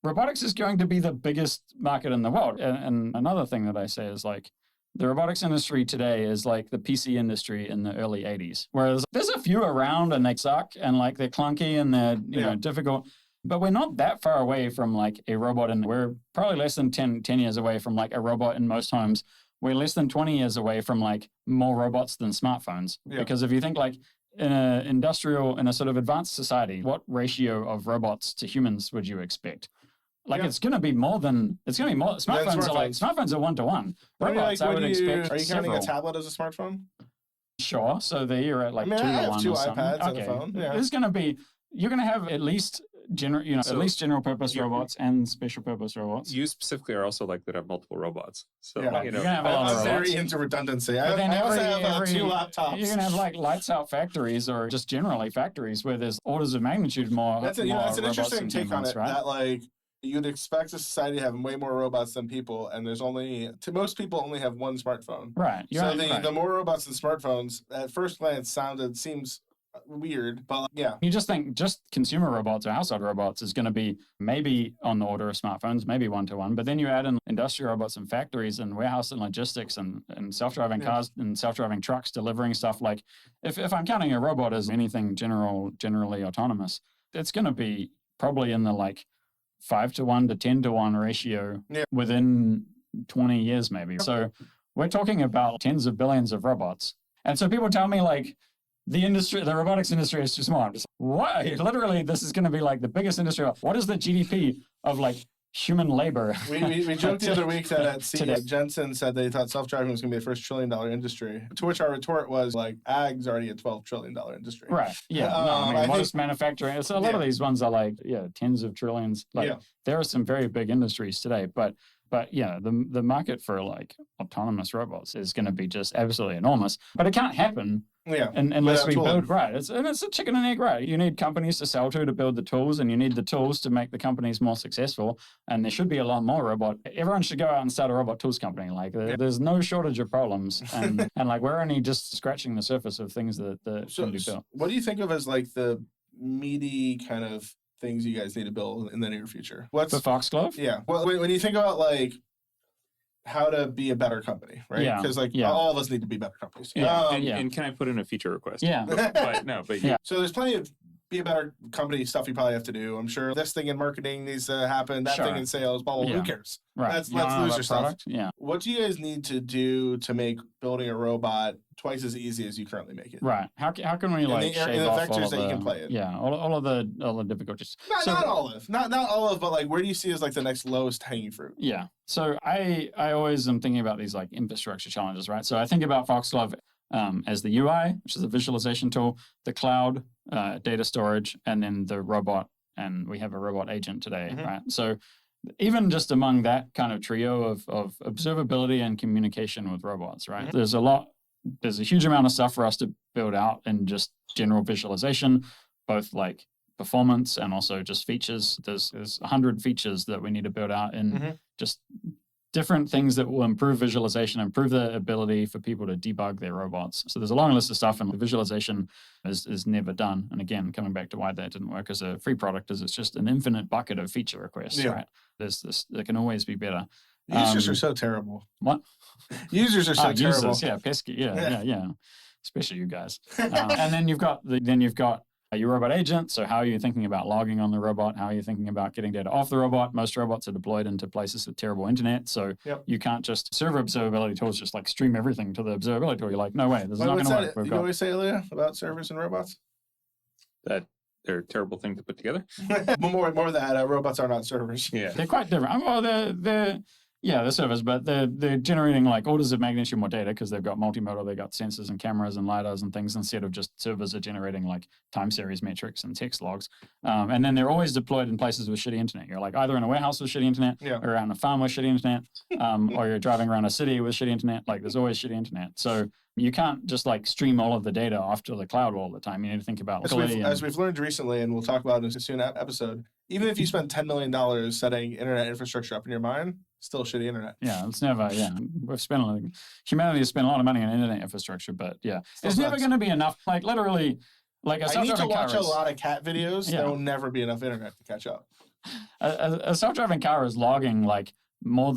robotics is going to be the biggest market in the world. And another thing that I say is like, the robotics industry today is like the PC industry in the early 80s, whereas there's a few around and they suck and like they're clunky and they're you know difficult, but we're not that far away from like a robot, and we're probably less than 10 years away from like a robot in most homes. We're less than 20 years away from like more robots than smartphones. Because if you think like in a sort of advanced society, what ratio of robots to humans would you expect? Like it's going to be more. Smartphones are like 1-to-1. Robots, I would expect. Are you counting a tablet as a smartphone? Sure. So there you're at like 2 to 1. I have 2 or iPads something. and a phone. Yeah. There's going to be. You're going to have at least general purpose robots and special purpose robots. You specifically are also likely to have multiple robots. So you're going to have a lot of robots. I'm very into redundancy. I also have 2 laptops. You're going to have like lights out factories or just generally factories where there's orders of magnitude more. That's an interesting take on it. Right? That like You'd expect a society to have way more robots than people, and most people only have one smartphone. Right. So the more robots than smartphones, at first glance, seems weird, but yeah. You just think just consumer robots or household robots is going to be maybe on the order of smartphones, maybe 1-to-1, but then you add in industrial robots in factories and warehouse and logistics and self-driving cars and self-driving trucks delivering stuff. Like if I'm counting a robot as anything generally autonomous, it's going to be probably in the like 5-to-1 to 10-to-1 ratio within 20 years maybe. So we're talking about tens of billions of robots. And so people tell me like, the robotics industry is too small. I'm just what? Literally, this is going to be like the biggest industry. What is the GDP of like human labor? We joked the other week that at CES, Jensen said they thought self-driving was going to be the first $1 trillion industry. To which our retort was like, ag's already a $12 trillion industry. Right. Yeah. I mean, manufacturing. So a lot of these ones are like, tens of trillions. Like there are some very big industries today, but yeah, the market for like autonomous robots is going to be just absolutely enormous. But it can't happen unless we build right. It's a chicken and egg, right? You need companies to sell to build the tools, and you need the tools to make the companies more successful. And there should be a lot more robot. Everyone should go out and start a robot tools company. Like there's no shortage of problems, and like we're only just scratching the surface of things that can be built. What do you think of as like the meaty kind of things you guys need to build in the near future? What's the Foxglove? Yeah. Well, when you think about like how to be a better company, right? Because all of us need to be better companies. And can I put in a feature request? Yeah. So there's plenty of be a better company stuff you probably have to do. I'm sure this thing in marketing needs to happen, that thing in sales, blah, blah, who cares? Right. Let's lose your stuff. Yeah. What do you guys need to do to make building a robot twice as easy as you currently make it? Right. How can we like shave off vectors all that the, you can play it? Yeah, all of the difficulties. Not all of, but like where do you see as like the next lowest hanging fruit? Yeah. So I always am thinking about these like infrastructure challenges, right? So I think about Foxglove as the UI, which is a visualization tool, the cloud, data storage, and then the robot. And we have a robot agent today, right? So even just among that kind of trio of observability and communication with robots, right? There's a huge amount of stuff for us to build out in just general visualization, both like performance and also just features. There's 100 features that we need to build out in just different things that will improve visualization, improve the ability for people to debug their robots. So there's a long list of stuff, and the visualization is never done. And again, coming back to why that didn't work as a free product is it's just an infinite bucket of feature requests, right? There can always be better. Users are so terrible. What? Users are so terrible. Users, pesky. Yeah. Especially you guys. And then you've got your robot agent. So how are you thinking about logging on the robot? How are you thinking about getting data off the robot? Most robots are deployed into places with terrible internet. So you can't just server observability tools just like stream everything to the observability tool. You're like, no way, this is not going to work. You always say, Ilya, about servers and robots? That they're a terrible thing to put together? more that robots are not servers. Yeah. They're quite different. Well, they're servers, but they're generating like orders of magnitude more data because they've got multimodal, they've got sensors and cameras and LiDARs and things instead of just servers are generating like time series metrics and text logs. And then they're always deployed in places with shitty internet. You're like either in a warehouse with shitty internet or on a farm with shitty internet, or you're driving around a city with shitty internet. Like there's always shitty internet. So you can't just like stream all of the data off to the cloud all the time. You need to think about as we've learned recently, and we'll talk about in a soon episode, even if you spend $10 million setting internet infrastructure up in your mind, still shitty internet. Yeah, it's never, humanity has spent a lot of money on internet infrastructure, but it's never going to be enough. Like literally, like I need to watch a lot of cat videos. There will never be enough internet to catch up. A self-driving car is logging like more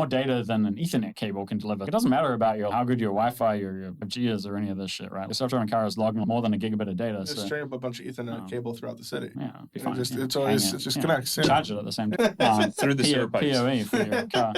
data than an Ethernet cable can deliver. It doesn't matter about how good your Wi-Fi or your 5G is or any of this shit, right? A self-driving car is logging more than a gigabit of data. Just straight up a bunch of Ethernet cable throughout the city. Yeah, it'd be fine. It just connects. Charge it at the same time. Through the server pipes. PoE for your car.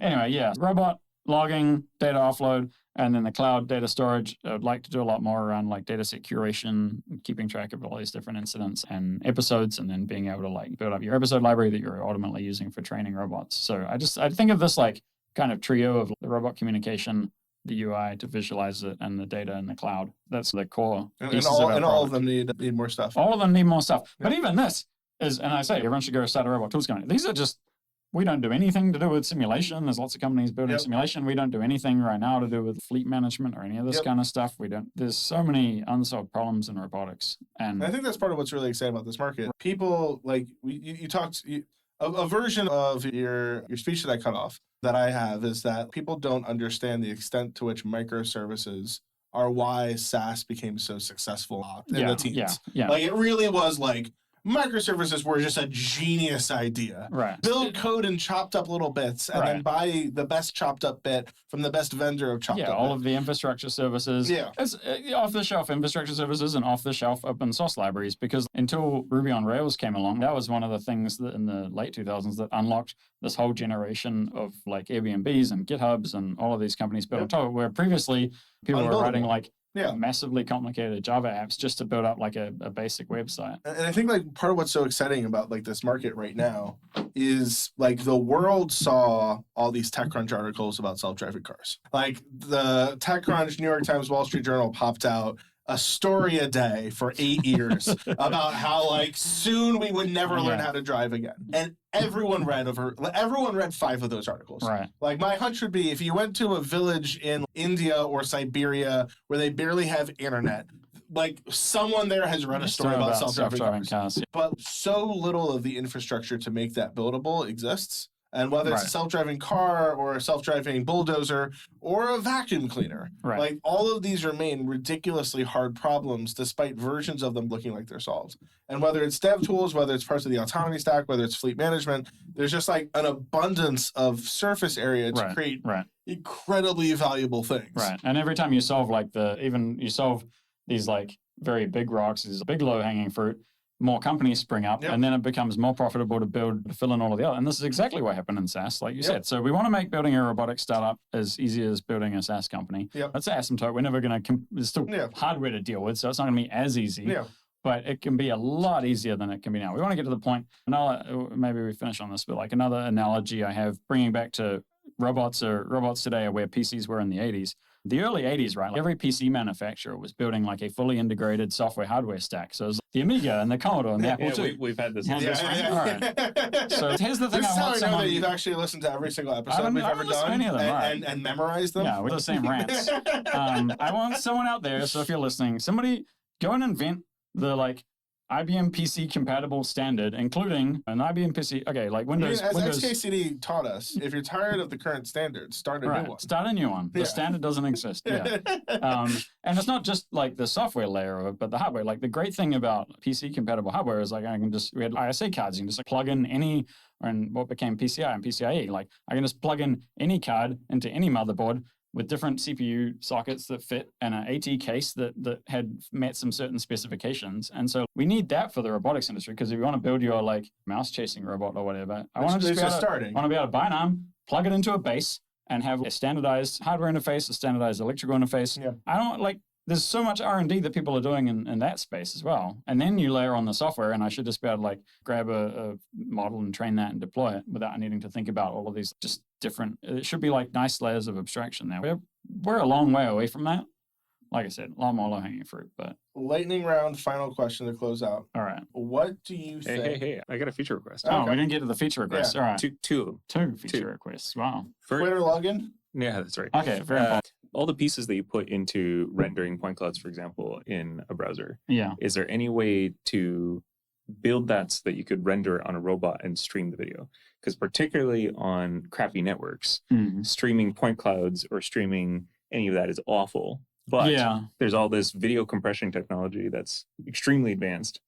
Anyway, robot logging, data offload, and then the cloud data storage. I would like to do a lot more around like data set curation, keeping track of all these different incidents and episodes, and then being able to like build up your episode library that you're ultimately using for training robots. So I think of this like kind of trio of the robot communication, the UI to visualize it, and the data in the cloud. That's the core pieces of our product. All of them need more stuff. All of them need more stuff. But even this is, and I say everyone should go start a robot tools company. These are just, we don't do anything to do with simulation. There's lots of companies building simulation. We don't do anything right now to do with fleet management or any of this kind of stuff. There's so many unsolved problems in robotics. And I think that's part of what's really exciting about this market. People like, you talked, A version of your speech that I cut off that I have is that people don't understand the extent to which microservices are why SaaS became so successful in the teens. Like it really was like microservices were just a genius idea. Right. Build code in chopped up little bits and then buy the best chopped up bit from the best vendor of chopped up all bit. of the infrastructure services. Yeah. It's off-the-shelf infrastructure services and off-the-shelf open source libraries, because until Ruby on Rails came along, that was one of the things that in the late 2000s that unlocked this whole generation of like Airbnbs and GitHubs and all of these companies built on top, where previously people were writing like massively complicated Java apps just to build up like a basic website. And I think like part of what's so exciting about like this market right now is like the world saw all these TechCrunch articles about self-driving cars. Like the TechCrunch, New York Times, Wall Street Journal popped out a story a day for 8 years about how like soon we would never learn how to drive again. And everyone read 5 of those articles. Right. Like my hunch would be if you went to a village in India or Siberia where they barely have internet, like someone there has read a story about self-driving cars. But so little of the infrastructure to make that buildable exists. And whether it's a self-driving car or a self-driving bulldozer or a vacuum cleaner, like all of these remain ridiculously hard problems despite versions of them looking like they're solved. And whether it's dev tools, whether it's parts of the autonomy stack, whether it's fleet management, there's just like an abundance of surface area to create incredibly valuable things. Right. And every time you solve like you solve these like very big rocks, these big low-hanging fruit, more companies spring up, and then it becomes more profitable to fill in all of the other. And this is exactly what happened in SaaS, like you said. So we want to make building a robotics startup as easy as building a SaaS company. That's asymptote. We're never going to, there's still hardware to deal with, so it's not going to be as easy. But it can be a lot easier than it can be now. We want to get to the point, and maybe we finish on this, but like another analogy I have, bringing back to robots today are where PCs were in the 80s. The early 80s, right? Like every PC manufacturer was building like a fully integrated software hardware stack. So it was the Amiga and the Commodore and the Apple II. We've had this. All right. So here's the thing. This is how I know that you've actually listened to every single episode we've ever done any of them, and memorized them. Yeah, we're the same rants. I want someone out there, so if you're listening, somebody go and invent the like IBM PC compatible standard, including an IBM PC. Okay, like Windows. As XKCD taught us, if you're tired of the current standard, start a new one. Start a new one. The standard doesn't exist. And it's not just like the software layer of it, but the hardware. Like the great thing about PC compatible hardware is like we had ISA cards. You can just like plug in any, and what became PCI and PCIe. Like I can just plug in any card into any motherboard with different CPU sockets that fit and an AT case that had met some certain specifications. And so we need that for the robotics industry, because if you want to build your like mouse chasing robot or whatever, I want to be able to buy an arm, plug it into a base, and have a standardized hardware interface, a standardized electrical interface. I don't like, there's so much R&D that people are doing in that space as well. And then you layer on the software, and I should just be able to like grab a model and train that and deploy it without needing to think about all of these just different, it should be like nice layers of abstraction there. We're a long way away from that. Like I said, a lot more low-hanging fruit, but. Lightning round, final question to close out. All right. What do you think? Hey, I got a feature request. Oh, we didn't get to the feature request. All right. Two feature requests. Wow. Twitter login? Yeah, that's right. Okay, very important. All the pieces that you put into rendering point clouds, for example, in a browser. Is there any way to build that so that you could render on a robot and stream the video? Because particularly on crappy networks, streaming point clouds or streaming any of that is awful. But there's all this video compression technology that's extremely advanced.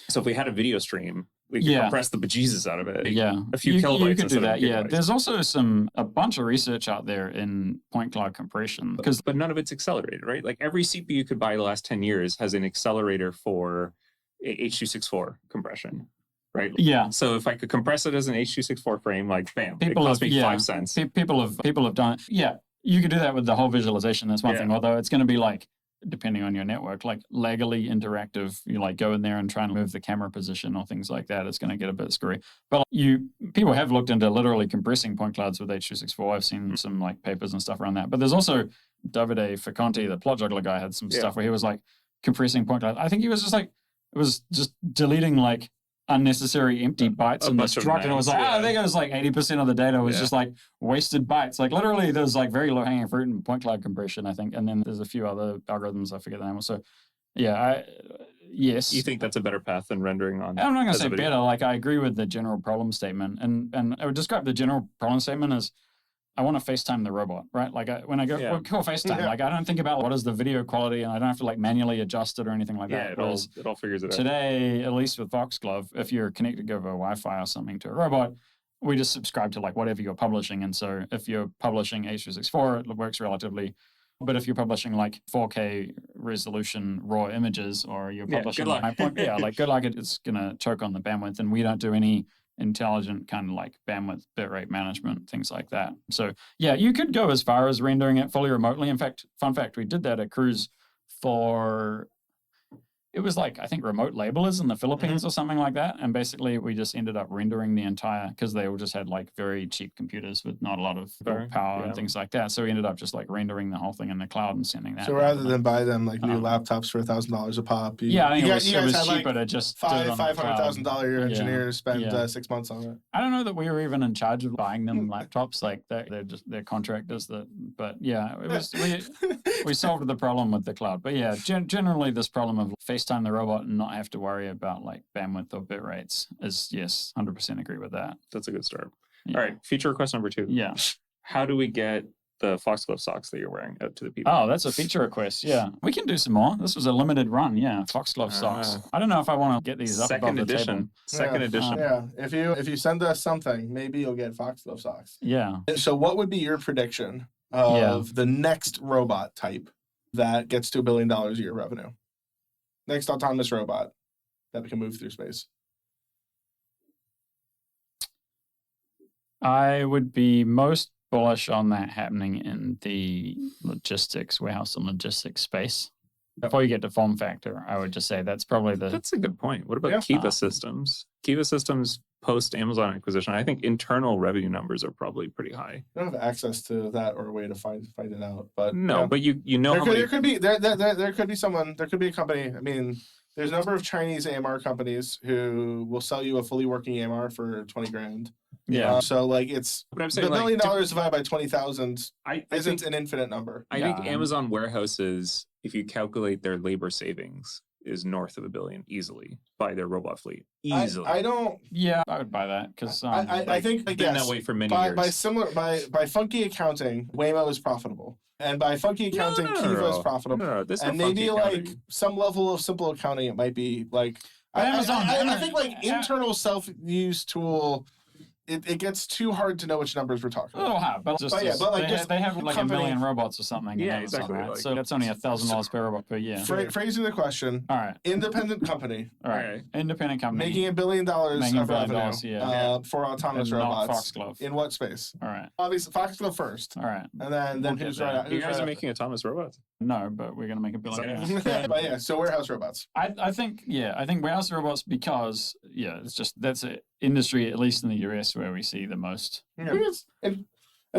So if we had a video stream, we could compress the bejesus out of it. A few kilobytes. You could do that. There's also a bunch of research out there in point cloud compression, but none of it's accelerated, right? Like every CPU you could buy the last 10 years has an accelerator for H.264 compression. Right. So if I could compress it as an H.264 frame, like bam, it cost me 5 cents. People have done it. Yeah, you could do that with the whole visualization. That's one thing. Although it's going to be like, depending on your network, like legally interactive. You like go in there and try and move the camera position or things like that. It's going to get a bit screwy. But people have looked into literally compressing point clouds with H.264. I've seen some like papers and stuff around that. But there's also Davide Faconti, the plot juggler guy, had some stuff where he was like compressing point clouds. I think he was just like, it was just deleting like unnecessary empty bytes in the struct, and it was like, I think it was like 80% of the data was just like wasted bytes. Like literally, there's like very low hanging fruit in point cloud compression, I think, and then there's a few other algorithms I forget the name of. So, yes. You think that's a better path than rendering on? I'm not going to as a say video? better. Like, I agree with the general problem statement. And I would describe the general problem statement as I want to FaceTime the robot, right? Like, when I go call FaceTime, like, I don't think about what is the video quality, and I don't have to like manually adjust it or anything like that. It all figures it out. Today, at least with Foxglove, if you're connected over Wi-Fi or something to a robot, we just subscribe to like whatever you're publishing. And so if you're publishing H.364, it works relatively. But if you're publishing like 4K resolution raw images, or you're publishing good luck. like good luck, it's gonna choke on the bandwidth, and we don't do any intelligent kind of like bandwidth, bitrate management, things like that. So yeah, you could go as far as rendering it fully remotely. In fact, fun fact, we did that at Cruise for, it was like, I think, remote labelers in the Philippines or something like that. And basically we just ended up rendering the entire, because they all just had like very cheap computers with not a lot of power and things like that. So we ended up just like rendering the whole thing in the cloud and sending that. So rather than buy them like new laptops for $1,000 a pop, I think it was cheaper to just $500,000 engineers spend 6 months on it. I don't know that we were even in charge of buying them laptops. Like they're contractors. But yeah, it was we solved the problem with the cloud. But yeah, generally this problem of FaceTime the robot and not have to worry about like bandwidth or bit rates is, yes, 100% agree with that. That's a good start. Yeah. All right, feature request number 2. Yeah. How do we get the Foxglove socks that you're wearing out to the people? Oh, that's a feature request. Yeah, we can do some more. This was a limited run. Yeah, Foxglove socks. I don't know if I want to get these up above the table. Second edition. Yeah, if you send us something, maybe you'll get Foxglove socks. Yeah. So what would be your prediction of the next robot type that gets to $1 billion a year revenue? Next autonomous robot that can move through space. I would be most bullish on that happening in the warehouse and logistics space. Before you get to form factor, I would just say that's probably That's a good point. What about Kiva Systems? Kiva Systems post Amazon acquisition, I think internal revenue numbers are probably pretty high. I don't have access to that or a way to find it out. But no, but you know there could be someone, there could be a company. I mean, there's a number of Chinese AMR companies who will sell you a fully working AMR for $20,000. Yeah. So like it's but I'm saying $1 million divided by 20,000 isn't think, an infinite number. I think Amazon warehouses, if you calculate their labor savings, is north of $1 billion easily by their robot fleet. Easily. I don't. Yeah, I would buy that because I think been that way for many years. By funky accounting, Waymo is profitable, and by funky accounting, Kiva is profitable. No, this and maybe like some level of simple accounting, it might be like I think like internal self-use tool. It gets too hard to know which numbers we're talking about. But they have like company, 1 million robots or something. Yeah, exactly. Right? Like, so that's only $1,000 per robot per year. Phrasing the question. All right. Independent company. All right. Independent company. Making $1 billion of revenue for autonomous robots. Foxglove. In what space? All right. Obviously, Foxglove first. All right. And then who's right? You guys are making autonomous robots? No, but we're going to make $1 billion. But yeah, so warehouse robots. I think warehouse robots because it's just that's an industry, at least in the US, where we see the most. Yeah. I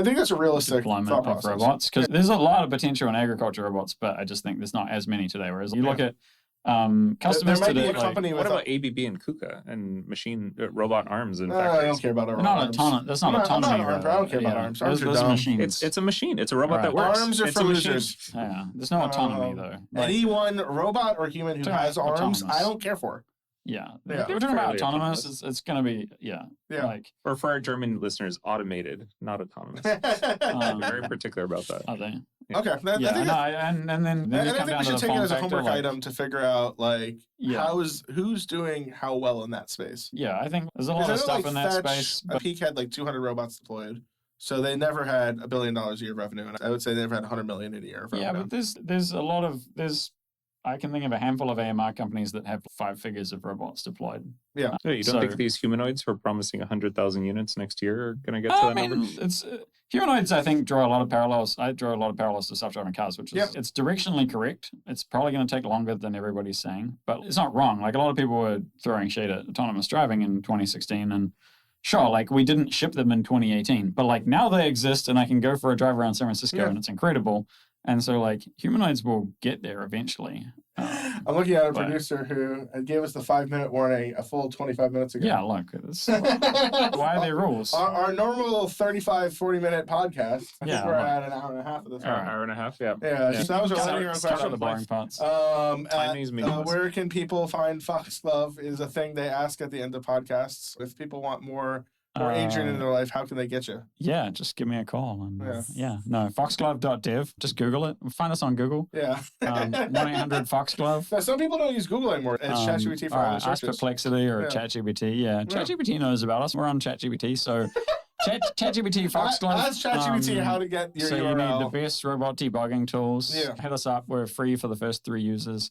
think that's a realistic deployment of robots because there's a lot of potential in agriculture robots, but I just think there's not as many today. Whereas you look at customers there might today, be a company what about ABB and KUKA and robot arms and I factories? don't care about our arms. That's not autonomy. I don't care about arms. Arms are dumb. Machines. It's a machine. It's a robot that works. Arms are for losers. Yeah, there's no autonomy though. Anyone, robot or human who has arms, I don't care for. Yeah. We're talking about autonomous. It's going to be like, or for our German listeners, automated, not autonomous. I'm very particular about that. Are they? Yeah. Okay. I think we should take it as a homework item to figure out who's doing how well in that space. Yeah, I think there's a lot of stuff in that space. Peak had like 200 robots deployed. So they never had $1 billion a year revenue, and I would say they never had 100 million in a year. Yeah, but there's a lot of I can think of a handful of AMR companies that have 5 figures of robots deployed. Yeah. So you don't think these humanoids who are promising 100,000 units next year are going to get to that number? It's humanoids, I think, draw a lot of parallels. I draw a lot of parallels to self-driving cars, which is it's directionally correct. It's probably going to take longer than everybody's saying, but it's not wrong. Like a lot of people were throwing shade at autonomous driving in 2016, and sure, like we didn't ship them in 2018, but like now they exist, and I can go for a drive around San Francisco, and it's incredible. And so, like, humanoids will get there eventually. I'm looking at a producer who gave us the 5-minute warning a full 25 minutes ago. Yeah, look. Why are there rules? Our normal 35, 40-minute podcast, I think we're look. at an hour and a half of this one. Hour and a half, yeah. Yeah, so that was our lightning round Cut out question. the boring parts. Timing's meaningless. Where can people find Foxglove is a thing they ask at the end of podcasts. If people want more Adrian in their life, how can they get you? Yeah, just give me a call. And, foxglove.dev. Just Google it. Find us on Google. Yeah. 1-800-Foxglove. Now, some people don't use Google anymore. It's ChatGPT for all the Ask searches. Perplexity or ChatGPT. Yeah, ChatGPT knows about us. We're on ChatGPT, so ChatGPT Foxglove. Ask ChatGPT how to get your so URL. You need the best robot debugging tools. Yeah. Hit us up. We're free for the first 3 users,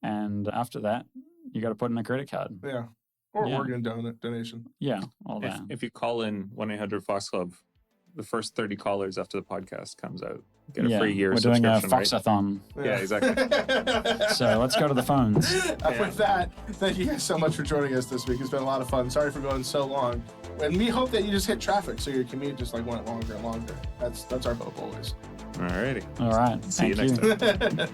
and after that, you got to put in a credit card. Yeah. Or organ donation. Yeah, all that. If you call in 1-800-Foxglove, the first 30 callers after the podcast comes out get a free year subscription. We're doing a Foxathon. Right? Yeah, exactly. So let's go to the phones. With that, thank you guys so much for joining us this week. It's been a lot of fun. Sorry for going so long. And we hope that you just hit traffic so your commute just like went longer and longer. That's our hope always. Alrighty. All right. See you next time.